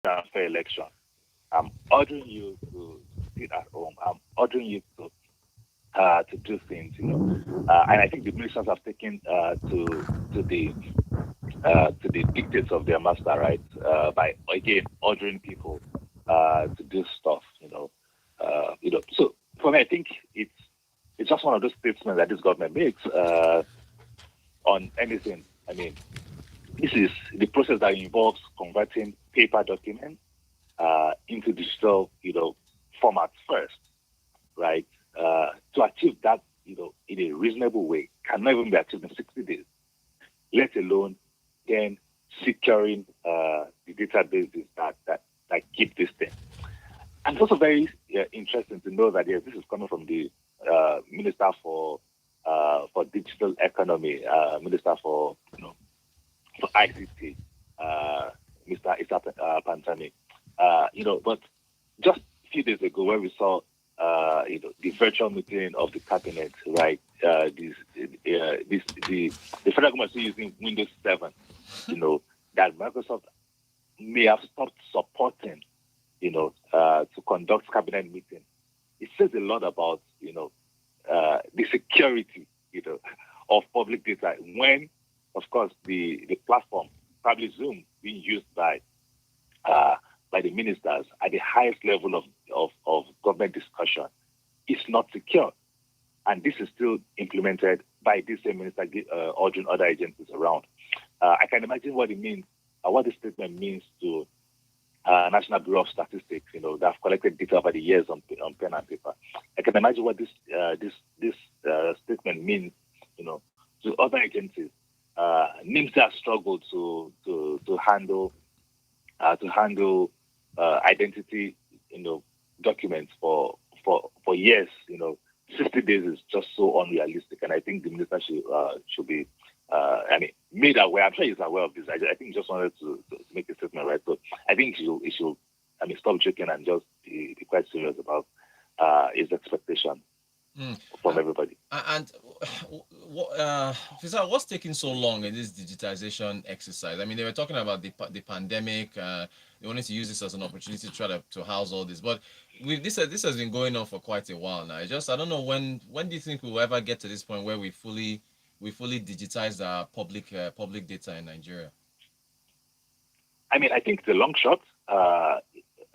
and fair election. I'm ordering you to sit at home. I'm ordering you to do things, and I think the ministers have taken to the dictates of their master, right? By again ordering people to do stuff, So for me, I think it's just one of those statements that this government makes on anything. I mean, this is the process that involves converting paper documents into digital, formats first, right? To achieve that, in a reasonable way, cannot even be achieved in 60 days, let alone then securing the databases that keep this thing. And it's also very interesting to know that yes, this is coming from the Minister for Digital Economy, Minister for ICT, Mr. Isa Pantami. But just a few days ago, when we saw the virtual meeting of the cabinet, right? The federal government is using Windows 7. That Microsoft may have stopped supporting, to conduct cabinet meetings. It says a lot about, the security, of public data when, of course, the platform, probably Zoom, being used by the ministers at the highest level of government discussion is not secure. And this is still implemented by this same minister ordering other agencies around. I can imagine what it means, what this statement means to National Bureau of Statistics, that have collected data over the years on pen and paper. I can imagine what this statement means, to other agencies. NIMS has struggled to handle identity, documents for years. 60 days is just so unrealistic, and I think the minister should be, made aware. I'm sure he's aware of this. I think he just wanted to make a statement, right? So I think he should, stop joking and just be quite serious about his expectation from everybody. And Fisa, what's taking so long in this digitization exercise? I mean, they were talking about the pandemic. They wanted to use this as an opportunity to try to house all this, but this has been going on for quite a while now. I don't know when do you think we'll ever get to this point where we fully digitize our public data in Nigeria? I think it's a long shot.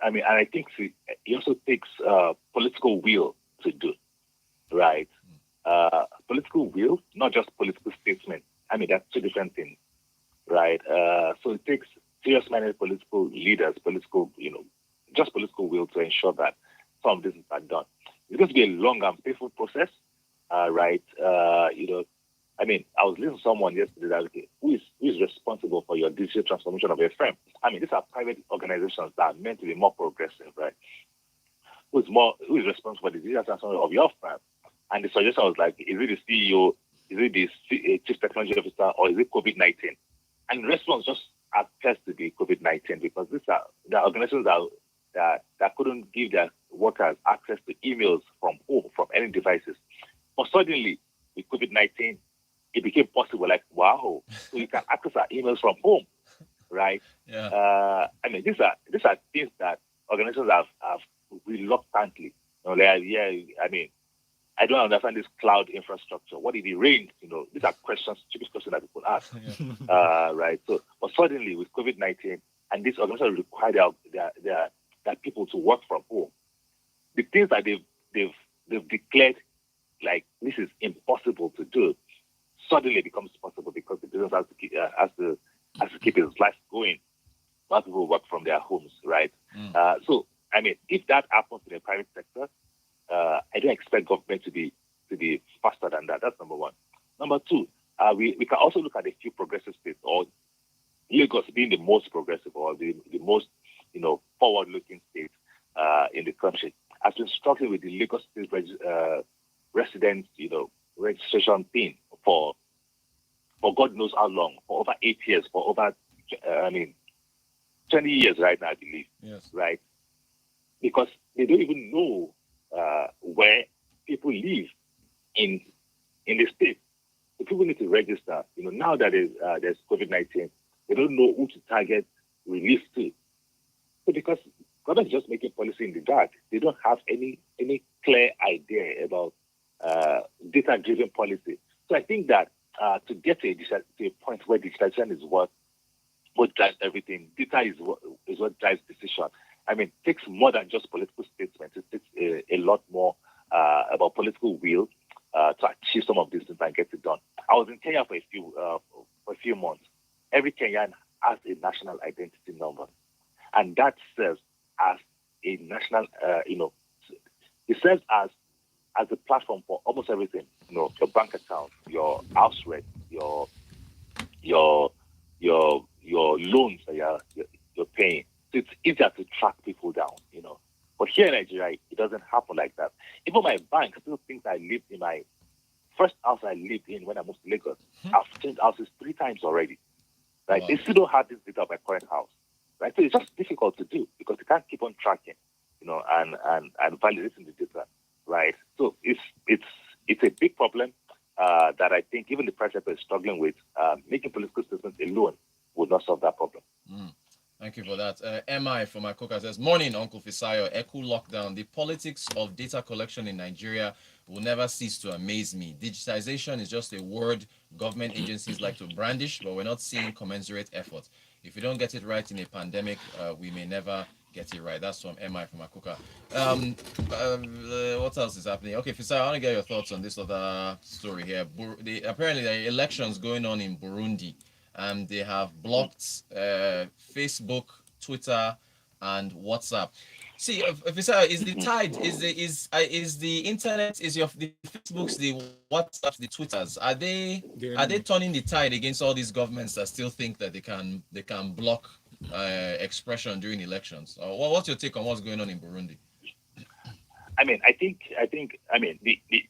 And I think it also takes political will to do, right? Political will, not just political statement. That's two different things, right? So it takes serious-minded political leaders, just political will to ensure that some of this is done. It's going to be a long and painful process, right? I was listening to someone yesterday that, okay, who is responsible for your digital transformation of your firm? These are private organizations that are meant to be more progressive, right? Who is responsible for the digital transformation of your firm? And the suggestion was like, is it the CEO, is it the chief technology officer, or is it COVID-19? And the response just appears to be COVID-19 because these are the organizations that couldn't give their workers access to emails from home, from any devices. But suddenly, with COVID-19, it became possible. Like, wow, so you can access our emails from home, right? Yeah. These are things that organizations have reluctantly, I don't understand this cloud infrastructure. What did it rain? These are stupid questions that people ask, Yeah. right? So, but suddenly with COVID-19, and these organizations require their people to work from home. The things that they've declared like this is impossible to do, suddenly becomes possible because the business has to keep its life going. Most people work from their homes, right? So, if that happens in the private sector, I don't expect government to be faster than that. That's number one. Number two, we can also look at a few progressive states, or Lagos being the most progressive or the most forward-looking state in the country, has been struggling with the Lagos State residents registration thing for God knows how long, for over 8 years, for over 20 years right now, I believe. Yes. Right? Because they don't even know where people live in the state. So people need to register. Now that there's COVID-19, they don't know who to target relief to. because government is just making policy in the dark. They don't have any clear idea about data-driven policy. So I think that to get to a point where digitization is what drives everything, data is what drives decision. I mean, it takes more than just political statements. It takes a lot more about political will to achieve some of these things and get it done. I was in Kenya for a few months. Every Kenyan has a national identity number, and that serves as a national, it serves as a platform for almost everything. Your bank account, your house rent, your loans that you're paying. So it's easier to track people down. But here in Nigeria, it doesn't happen like that. Even my bank still thinks I lived in my first house I lived in when I moved to Lagos. I've changed houses 3 times already. Right? Wow. They still don't have this data of my current house. Right? So it's just difficult to do because you can't keep on tracking, and validating the data. Right? So it's a big problem that I think even the president is struggling with. Making political statements alone would not solve that problem. Thank you for that. MI from Akoka says, morning, Uncle Fisayo. Echo lockdown. The politics of data collection in Nigeria will never cease to amaze me. Digitization is just a word government agencies like to brandish, but we're not seeing commensurate effort. If we don't get it right in a pandemic, we may never get it right. That's from MI from Akoka. What else is happening? Okay, Fisayo, I want to get your thoughts on this other story here. Apparently, there are elections going on in Burundi. And they have blocked Facebook, Twitter, and WhatsApp. See, Fisayo, is the tide, is the internet, is the Facebooks, the WhatsApps, the Twitters, are they turning the tide against all these governments that still think that they can block expression during elections? What's your take on what's going on in Burundi? I mean, I think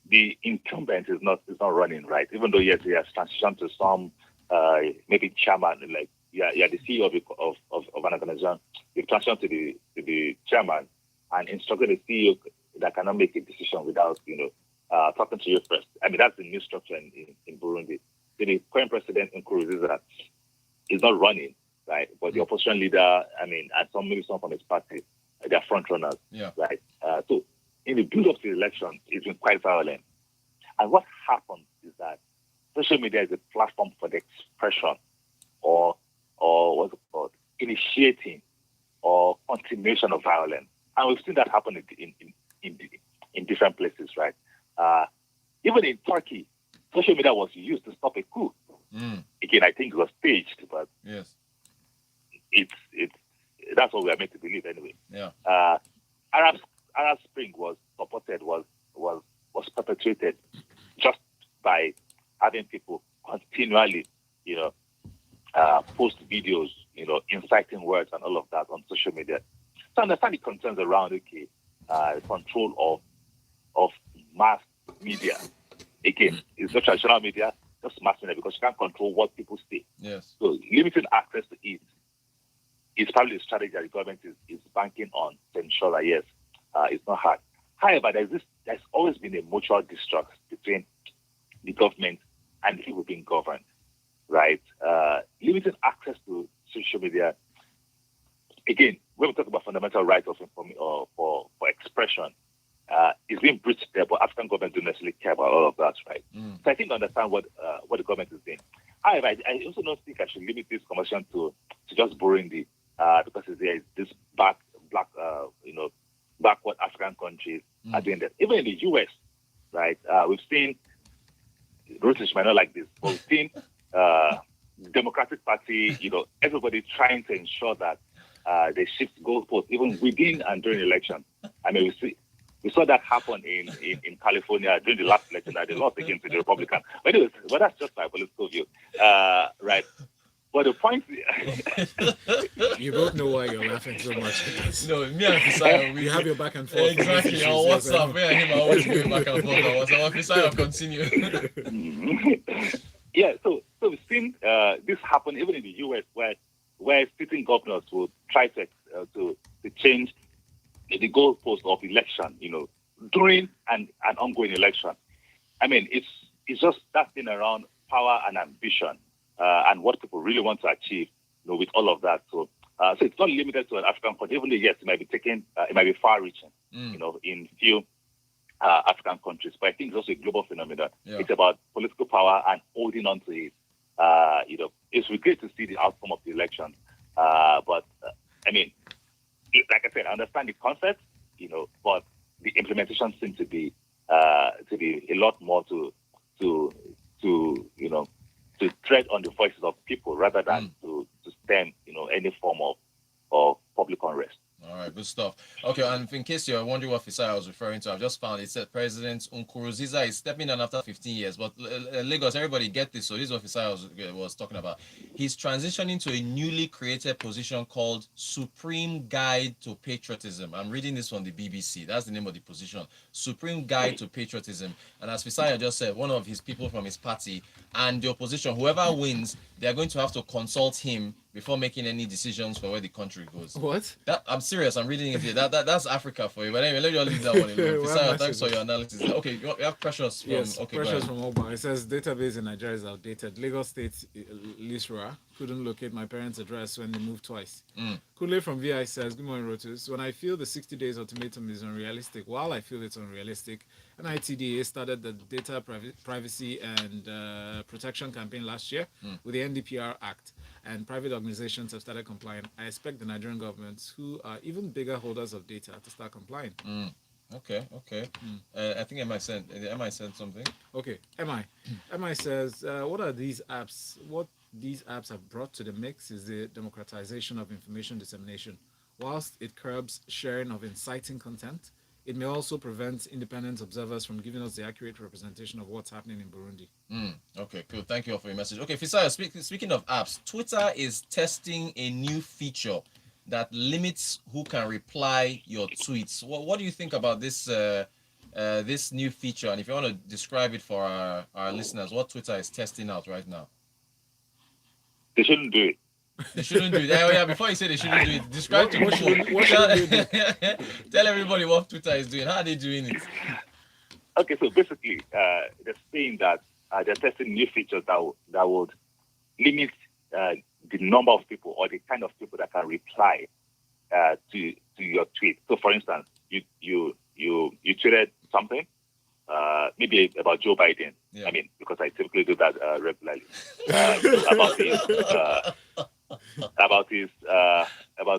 the incumbent is not running right, even though yes, he has transitioned to some maybe chairman, like the CEO of an organization. You've transitioned to the chairman and instructed the CEO that cannot make a decision without talking to you first. I mean, that's the new structure in Burundi. So the current president Nkurunziza is not running, right? But the opposition leader, and maybe some from his party, they're front runners, right? So in the build-up to the election, it's been quite violent. And what happens is that social media is a platform for the expression or what's it called, initiating or continuation of violence. And we've seen that happen in different places, right? Even in Turkey, social media was used to stop a coup. Again, I think it was staged, but yes, it's that's what we are meant to believe anyway. Yeah. Arab Spring was perpetrated just by having people continually, post videos, inciting words and all of that on social media. So I understand the concerns around control of mass media. Again, it's not traditional media, just mass media, because you can't control what people say. Yes. So limiting access to it is probably a strategy that the government is banking on to ensure that yes, it's not hard. However, there's always been a mutual distrust between the government and the people being governed, right? Limiting access to social media. Again, when we talk about fundamental rights of for expression, it's being breached there, but African governments don't necessarily care about all of that, right? So I think I understand what the government is doing. However, I also don't think I should limit this conversation to just Burundi, because there is this backward African countries are doing that. Even in the US, right? We've seen, British might not like this, but we've seen Democratic Party, everybody trying to ensure that they shift goalposts even within and during the election. I mean, we saw that happen in California during the last election that they lost against the Republican. But anyways, that's just my political view, right? But the point you both know why you're laughing so much. No, me and Fisayo, we have your back and forth. Exactly. On WhatsApp, me and him are always going back and forth on WhatsApp. Fisayo, continue. Yeah, so we've seen this happen even in the US, where sitting governors will try to change the goalpost of election, during an ongoing election. I mean, it's just that thing around power and ambition, and what people really want to achieve, with all of that. So So it's not limited to an African country. Even though, yes, it might be it might be far-reaching, in few African countries. But I think it's also a global phenomenon. Yeah. It's about political power and holding on to it. It's great to see the outcome of the election. But I mean, like I said, I understand the concept, but the implementation seems to be a lot more to tread on the voices of people rather than to stem any form of public unrest. All right, good stuff. Okay, and in case you're wondering what Fisai I was referring to, I've just found it said President Nkurunziza is stepping down after 15 years. But Lagos, everybody get this. So this is what Fisai was talking about. He's transitioning to a newly created position called Supreme Guide to Patriotism. I'm reading this from the BBC. That's the name of the position, Supreme Guide to Patriotism. And as Fisai just said, one of his people from his party and the opposition, whoever wins, they're going to have to consult him before making any decisions for where the country goes. What? I'm serious. I'm reading it here. That's Africa for you. But anyway, let me just leave that one alone. Fisaya, thanks for your analysis. Okay, you have Precious from... Yes, okay, Precious from Oba. It says database in Nigeria is outdated. Lagos State LISRA couldn't locate my parents' address when they moved twice. Kule from VI says, good morning, Rotus. When I feel the 60 days ultimatum is unrealistic, while I feel it's unrealistic, NITDA started the Data Privacy and Protection campaign last year with the NDPR Act, and private organizations have started complying. I expect the Nigerian government, who are even bigger holders of data, to start complying. Okay. I think MI sent something. Okay, MI says, what are these apps? What these apps have brought to the mix is the democratization of information dissemination. Whilst it curbs sharing of inciting content, it may also prevent independent observers from giving us the accurate representation of what's happening in Burundi. Okay, cool. Thank you all for your message. Okay, Fisaya, speaking of apps, Twitter is testing a new feature that limits who can reply your tweets. What do you think about this this new feature? And if you want to describe it for our listeners, what Twitter is testing out right now? They shouldn't do it. They shouldn't do it. Yeah, before you say they shouldn't do it, describe to people. Tell everybody what Twitter is doing. How are they doing it? Okay, so basically, they're saying that they're testing new features that would limit the number of people or the kind of people that can reply to your tweet. So, for instance, you tweeted something, maybe about Joe Biden. Yeah. I mean, because I typically do that regularly. About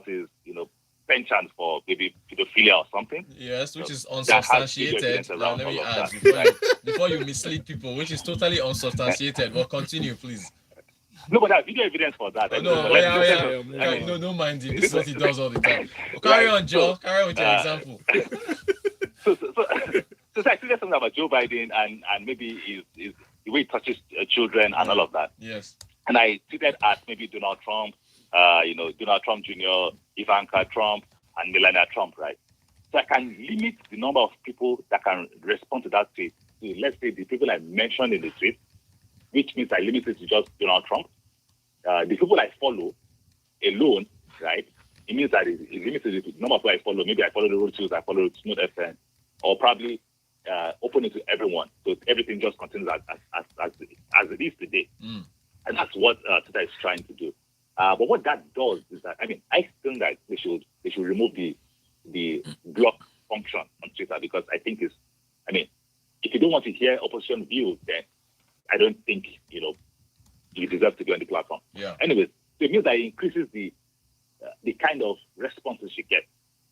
his penchant for maybe pedophilia or something. Yes, which is unsubstantiated. Let me add before you mislead people, which is totally unsubstantiated. But continue, please. No, but I have video evidence for that. No mind him. This is what he does all the time. Carry on, Joe. Carry on with your example. So I tweeted something about Joe Biden and maybe the way he touches children and all of that. Yes. And I tweeted at maybe Donald Trump, Donald Trump Jr., Ivanka Trump, and Melania Trump, right? So I can limit the number of people that can respond to that tweet to, let's say, the people I mentioned in the tweet, which means I limit it to just Donald Trump. The people I follow alone, right? It means that it's limited to the number of people I follow. Maybe I follow the Road Tools, I follow Smooth FM, or probably open it to everyone. So everything just continues as it is today. And that's what Twitter is trying to do. But what that does is that, I mean, I think that they should remove the block function on Twitter, because I think if you don't want to hear opposition views, then I don't think, you deserve to be on the platform. Yeah. Anyways, so it means that it increases the kind of responses you get.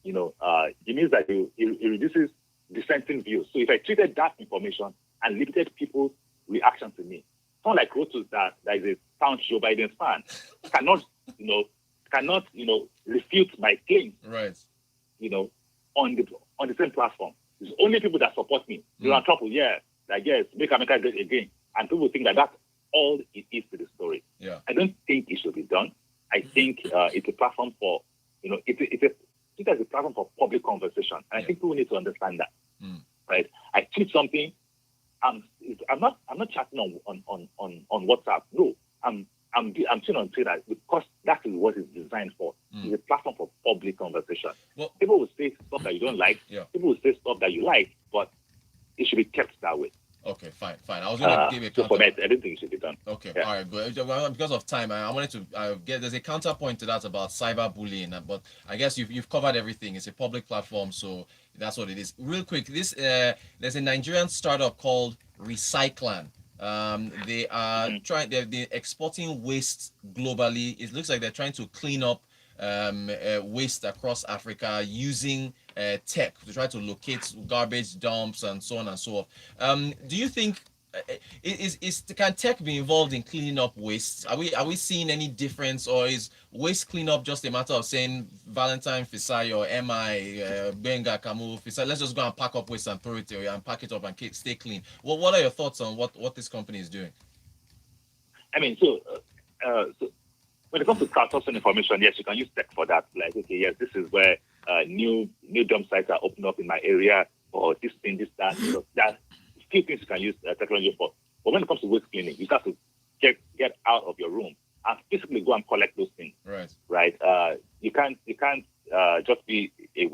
It means that it reduces dissenting views. So if I treated that information and limited people's reaction to me, someone like Rotus that is a staunch Joe Biden fan cannot refute my claims. Right. On the same platform. It's only people that support me. Donald Trump, make America great again. And people think that that's all it is to the story. Yeah. I don't think it should be done. I think it's a platform for, Twitter is a platform for public conversation. And I think people need to understand that. Right? I tweet something. I'm not chatting on WhatsApp. No, I'm tweeting on Twitter because that is what it's designed for. It's a platform for public conversation. Well, people will say stuff that you don't like. Yeah. People will say stuff that you like, but it should be kept that way. Okay, fine. I was going to give a So for counter. me, I don't think it should be done. Okay, Yeah. all right, good. Well, because of time, I wanted to get there's a counterpoint to that about cyberbullying, but I guess you've covered everything. It's a public platform, so that's what it is. Real quick, this there's a Nigerian startup called Recyclan. They are trying. They're exporting waste globally. It looks like they're trying to clean up waste across Africa using tech to try to locate garbage dumps and so on and so forth. Do you think can tech be involved in cleaning up waste? Are we seeing any difference, or is waste cleanup just a matter of saying Valentine Fisai or MI Benga Kamu Fisai, let's just go and pack up waste and throw it away and pack it up and stay clean? What are your thoughts on what this company is doing? I mean, so when it comes to crowdsourcing information, yes, you can use tech for that. Like, okay, yes, this is where new dump sites are opening up in my area, or this thing, this, that. That few things you can use technology for. But when it comes to waste cleaning, you have to get out of your room and physically go and collect those things. Right. Right. You can't just be a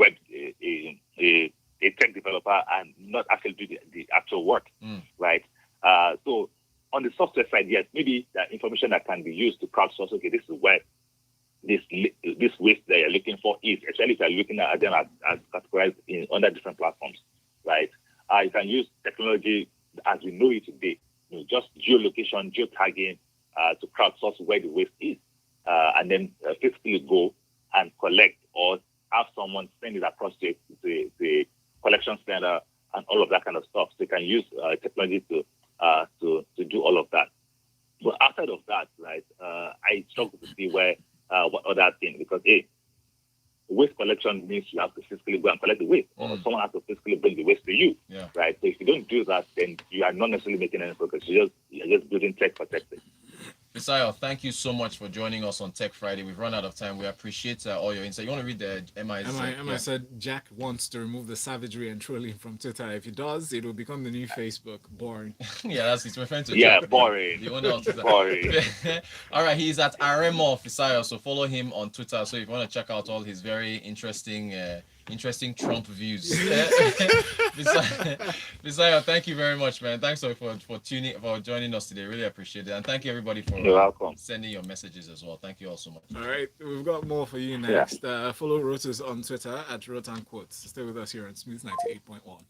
tech developer and not actually do the actual work. Right. So on the software side, yes, maybe the information that can be used to crowdsource. Okay, this is where this waste that you're looking for is, especially if you're looking at them as categorized under different platforms, right? You can use technology as we know it today, just geolocation, geotagging, to crowdsource where the waste is, and then physically go and collect, or have someone send it across to the collection center and all of that kind of stuff. So you can use technology to do all of that. But outside of that, right, I struggle to see what other thing, because waste collection means you have to physically go and collect the waste, or someone has to physically bring the waste to you, right? So if you don't do that, then you are not necessarily making any progress. You're just building tech for tech. Fisayo, thank you so much for joining us on Tech Friday. We've run out of time. We appreciate all your insight. You want to read the MI's? MI said Jack wants to remove the savagery and trolling from Twitter. If he does, it will become the new Facebook. Boring. Yeah, that's it's referring to. Yeah, Jack, boring. The owner of Twitter. Boring. All right, he's at Aremo Fisayo, so follow him on Twitter. So if you want to check out all his very interesting Trump views. Fisayo, thank you very much, man. Thanks for joining us today. Really appreciate it, and thank you everybody for sending your messages as well. Thank you all so much. All right, we've got more for you next. Follow Rotus on Twitter at Rotan Quotes. Stay with us here on Smooth 98.1.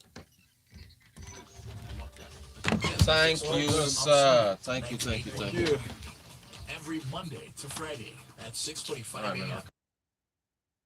Thank you, sir. Thank you. Every Monday to Friday at 6:45 a.m.